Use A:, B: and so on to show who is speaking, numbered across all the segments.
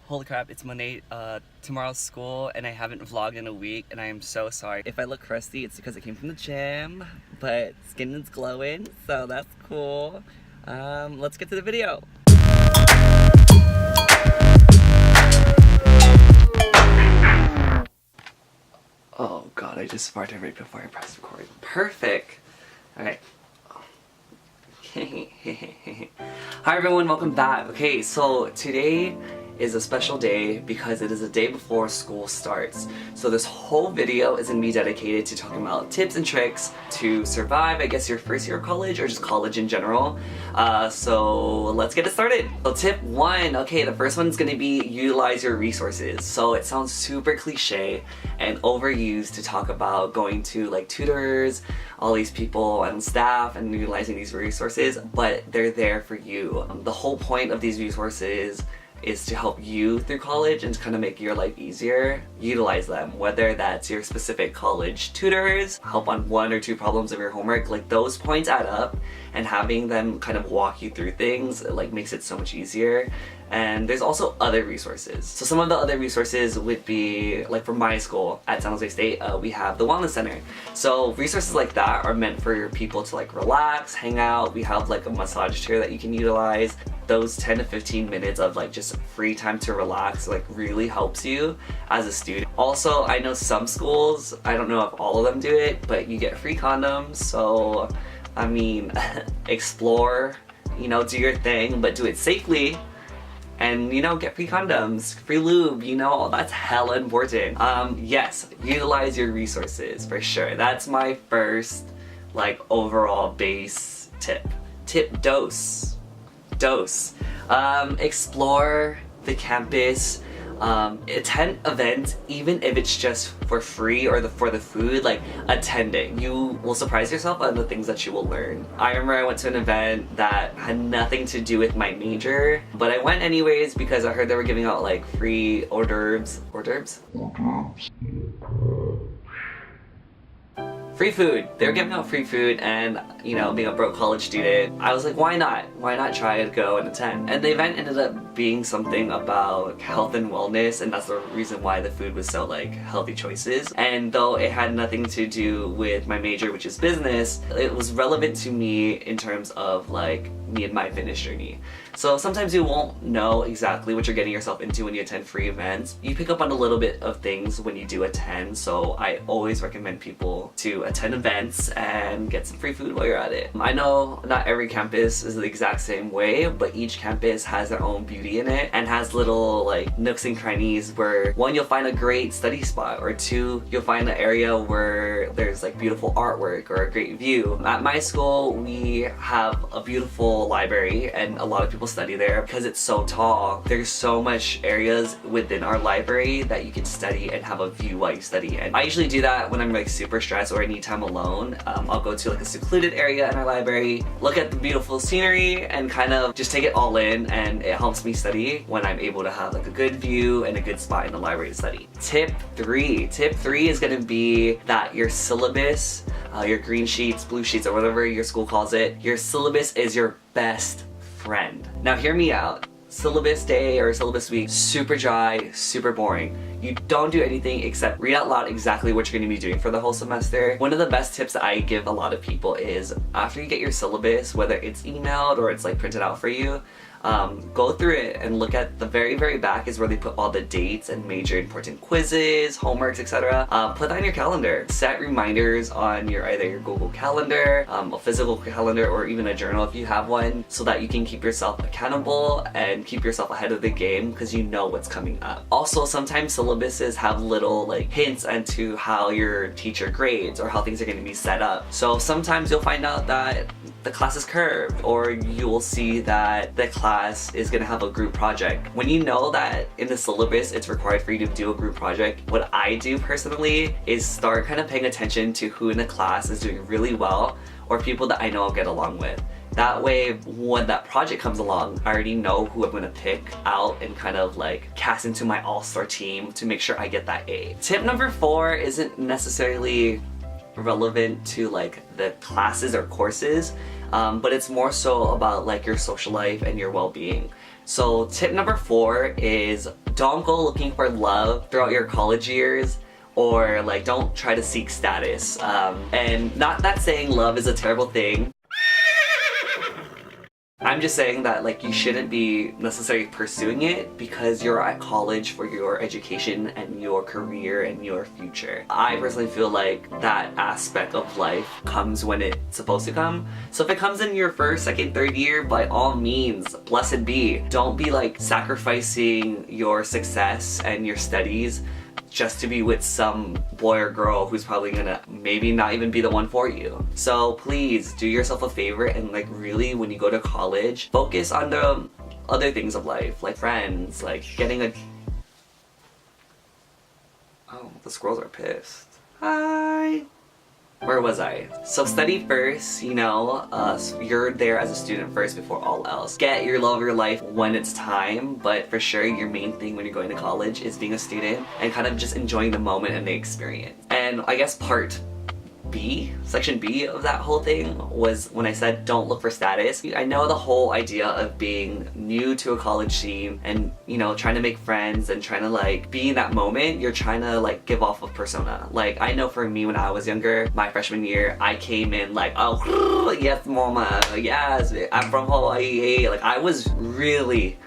A: Holy crap, it's Monday, tomorrow's school, and I haven't vlogged in a week, and I am so sorry. If I look crusty, it's because I came from the gym, but skin is glowing, so that's cool. Let's get to the video. Oh god, I just farted right before I pressed record. Perfect! Alright. Hi everyone, welcome back. Okay, so today is a special day because it is the day before school starts. So this whole video is going to be dedicated to talking about tips and tricks to survive, I guess, your first year of college or just college in general. So let's get it started. So tip 1, okay, the first one's going to be utilize your resources. So it sounds super cliche and overused to talk about going to like tutors, all these people and staff and utilizing these resources, but they're there for you. The whole point of these resources is to help you through college and to kind of make your life easier. Utilize them, whether that's your specific college tutors, help on 1 or 2 problems of your homework, like those points add up, and having them kind of walk you through things like makes it so much easier. And there's also other resources. So some of the other resources would be, like for my school at San Jose State, we have the Wellness Center. So resources like that are meant for your people to like relax, hang out. We have like a massage chair that you can utilize. Those 10 to 15 minutes of like just free time to relax like really helps you as a student. Also, I know some schools, I don't know if all of them do it, but you get free condoms. So, I mean, explore, you know, do your thing, but do it safely. And, you know, get free condoms, free lube, you know, that's hella important. Yes, utilize your resources for sure. That's my first, like, overall base tip. Tip dose. Explore the campus, attend events, even if it's just for free or for the food, like attending. You will surprise yourself on the things that you will learn. I remember I went to an event that had nothing to do with my major, but I went anyways because I heard they were giving out like free hors d'oeuvres? Free food. They were giving out free food, and you know, being a broke college student, I was like, why not? Why not try to go and attend? And the event ended up being something about health and wellness, and that's the reason why the food was so like healthy choices. And though it had nothing to do with my major, which is business, it was relevant to me in terms of like me and my fitness journey. So sometimes you won't know exactly what you're getting yourself into when you attend free events. You pick up on a little bit of things when you do attend, so I always recommend people to attend events and get some free food while you're at it. I know not every campus is the exact same way, but each campus has their own beauty in it and has little like nooks and crannies where 1, you'll find a great study spot, or 2, you'll find an area where there's like beautiful artwork or a great view. At my school, we have a beautiful library and a lot of people study there because it's so tall. There's so much areas within our library that you can study and have a view while you study. And I usually do that when I'm like super stressed or I need time alone. I'll go to like a secluded area in our library, look at the beautiful scenery, and kind of just take it all in, and it helps me study when I'm able to have like a good view and a good spot in the library to study. Tip 3 is going to be that your syllabus, your green sheets, blue sheets, or whatever your school calls it, your syllabus is your best friend. Now hear me out. Syllabus day or syllabus week, super dry, super boring. You don't do anything except read out loud exactly what you're going to be doing for the whole semester. One of the best tips that I give a lot of people is after you get your syllabus, whether it's emailed or it's like printed out for you, go through it and look at the very back is where they put all the dates and major important quizzes, homeworks, etc. Put that on your calendar. Set reminders on your either your Google Calendar, a physical calendar, or even a journal if you have one, so that you can keep yourself accountable and keep yourself ahead of the game because you know what's coming up. Also, sometimes syllabuses have little like hints into how your teacher grades or how things are going to be set up. So sometimes you'll find out that the class is curved, or you will see that the class is going to have a group project. When you know that in the syllabus it's required for you to do a group project, what I do personally is start kind of paying attention to who in the class is doing really well, or people that I know I'll get along with. That way, when that project comes along, I already know who I'm gonna pick out and kind of like cast into my all-star team to make sure I get that A. Tip number 4 isn't necessarily relevant to like the classes or courses, but it's more so about like your social life and your well-being. So tip number 4 is Don't go looking for love throughout your college years, or like don't try to seek status. And not that saying love is a terrible thing. I'm just saying that like you shouldn't be necessarily pursuing it because you're at college for your education and your career and your future. I personally feel like that aspect of life comes when it's supposed to come. So if it comes in your first, second, third year, by all means, blessed be. Don't be like sacrificing your success and your studies just to be with some boy or girl who's probably gonna maybe not even be the one for you. So please do yourself a favor and like really when you go to college, focus on the other things of life, like friends, like getting a... Oh, the squirrels are pissed. Hi! Where was I? So study first, you know, you're there as a student first before all else. Get your love of your life when it's time, but for sure your main thing when you're going to college is being a student and kind of just enjoying the moment and the experience. And I guess part B, section B of that whole thing was when I said don't look for status. I know the whole idea of being new to a college scene and, you know, trying to make friends and trying to like be in that moment, you're trying to like give off a persona. Like I know for me when I was younger, my freshman year, I came in like, oh yes mama, yes, I'm from Hawaii. Like I was really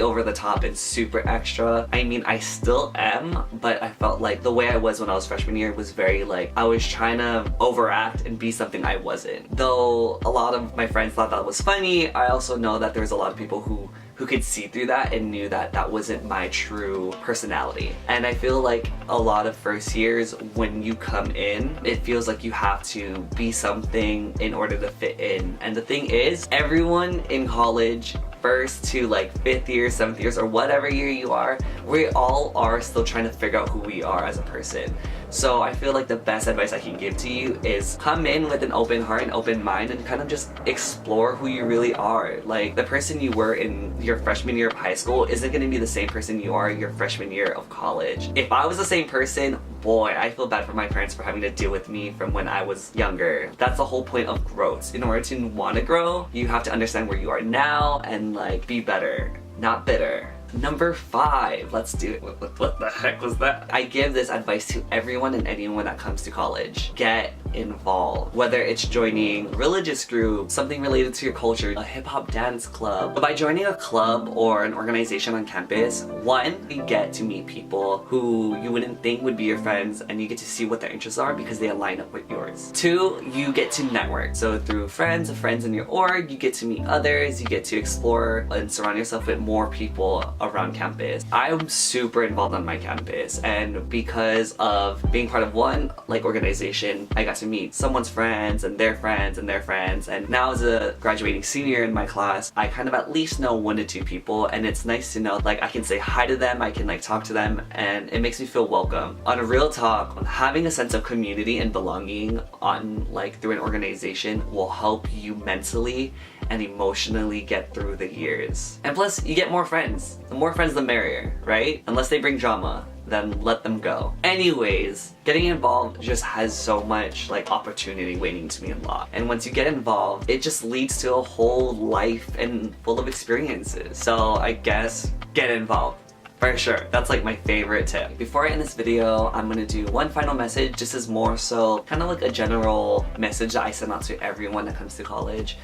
A: over the top and super extra. I mean, I still am, but I felt like the way I was when I was freshman year was very like, I was trying to overact and be something I wasn't. Though a lot of my friends thought that was funny, I also know that there's a lot of people who could see through that and knew that that wasn't my true personality. And I feel like a lot of first years when you come in, it feels like you have to be something in order to fit in. And the thing is, everyone in college, first to like 5th year, 7th years, or whatever year you are, we all are still trying to figure out who we are as a person. So I feel like the best advice I can give to you is come in with an open heart and open mind and kind of just explore who you really are. Like the person you were in your freshman year of high school isn't going to be the same person you are your freshman year of college. If I was the same person, boy, I feel bad for my parents for having to deal with me from when I was younger. That's the whole point of growth. In order to want to grow, you have to understand where you are now and like be better, not bitter. Number 5, let's do it. What the heck was that? I give this advice to everyone and anyone that comes to college. Get involved. Whether it's joining religious group, something related to your culture, a hip-hop dance club. But by joining a club or an organization on campus, 1, you get to meet people who you wouldn't think would be your friends and you get to see what their interests are because they align up with yours. 2, you get to network. So through friends in your org, you get to meet others, you get to explore and surround yourself with more people around campus. I'm super involved on my campus, and because of being part of one like organization, I got to meet someone's friends and their friends and their friends, and now as a graduating senior in my class, I kind of at least know 1 to 2 people, and it's nice to know like I can say hi to them, I can like talk to them, and it makes me feel welcome. On a real talk, having a sense of community and belonging on like through an organization will help you mentally and emotionally get through the years. And plus, you get more friends. The more friends, the merrier, right? Unless they bring drama, then let them go. Anyways, getting involved just has so much like opportunity waiting to be unlocked. And once you get involved, it just leads to a whole life and full of experiences. So I guess get involved. For sure, that's like my favorite tip. Before I end this video, I'm gonna do one final message. This is more so kind of like a general message that I send out to everyone that comes to college.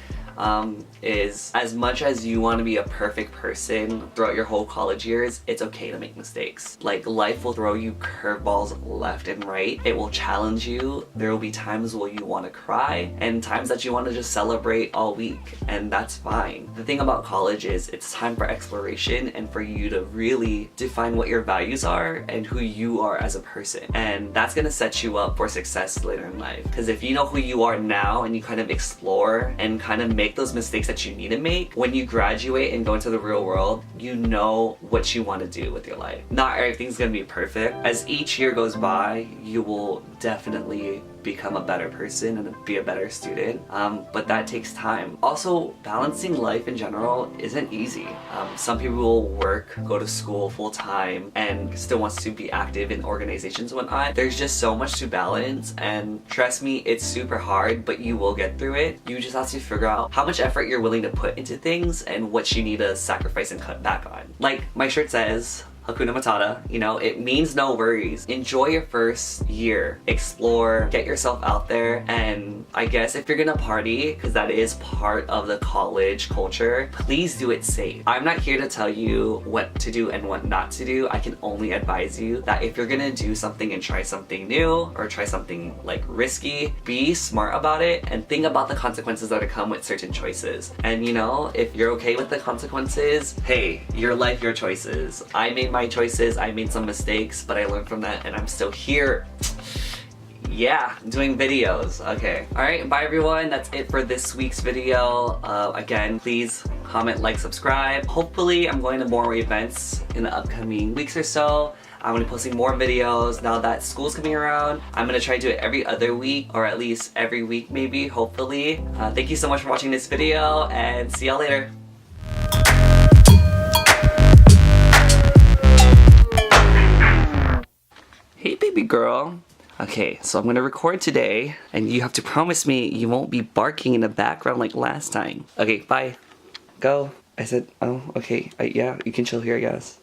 A: Is as much as you want to be a perfect person throughout your whole college years, it's okay to make mistakes. Like life will throw you curveballs left and right. It will challenge you. There will be times where you want to cry and times that you want to just celebrate all week, and that's fine. The thing about college is it's time for exploration and for you to really define what your values are and who you are as a person, and that's gonna set you up for success later in life. Because if you know who you are now and you kind of explore and kind of make those mistakes that you need to make, when you graduate and go into the real world, you know what you want to do with your life. Not everything's gonna be perfect. As each year goes by, you will definitely become a better person and be a better student, but that takes time. Also, balancing life in general isn't easy. Some people will work, go to school full-time, and still wants to be active in organizations and whatnot. There's just so much to balance, and trust me, it's super hard, but you will get through it. You just have to figure out how much effort you're willing to put into things and what you need to sacrifice and cut back on. Like my shirt says, Hakuna Matata. You know, it means no worries. Enjoy your first year. Explore, get yourself out there, and I guess if you're gonna party, because that is part of the college culture, please do it safe. I'm not here to tell you what to do and what not to do. I can only advise you that if you're gonna do something and try something new or try something like risky, be smart about it and think about the consequences that come with certain choices. And you know, if you're okay with the consequences, hey, your life, your choices. I made my choices, I made some mistakes, but I learned from that and I'm still here. Yeah, doing videos. Okay. Alright, bye everyone. That's it for this week's video. Again, please comment, like, subscribe. Hopefully, I'm going to more events in the upcoming weeks or so. I'm going to be posting more videos now that school's coming around. I'm going to try to do it every other week, or at least every week maybe, hopefully. Thank you so much for watching this video, and see y'all later. Hey baby girl. Okay, so I'm gonna record today, and you have to promise me you won't be barking in the background like last time. Okay, bye. Go. I said, oh, okay. Yeah, you can chill here, I guess.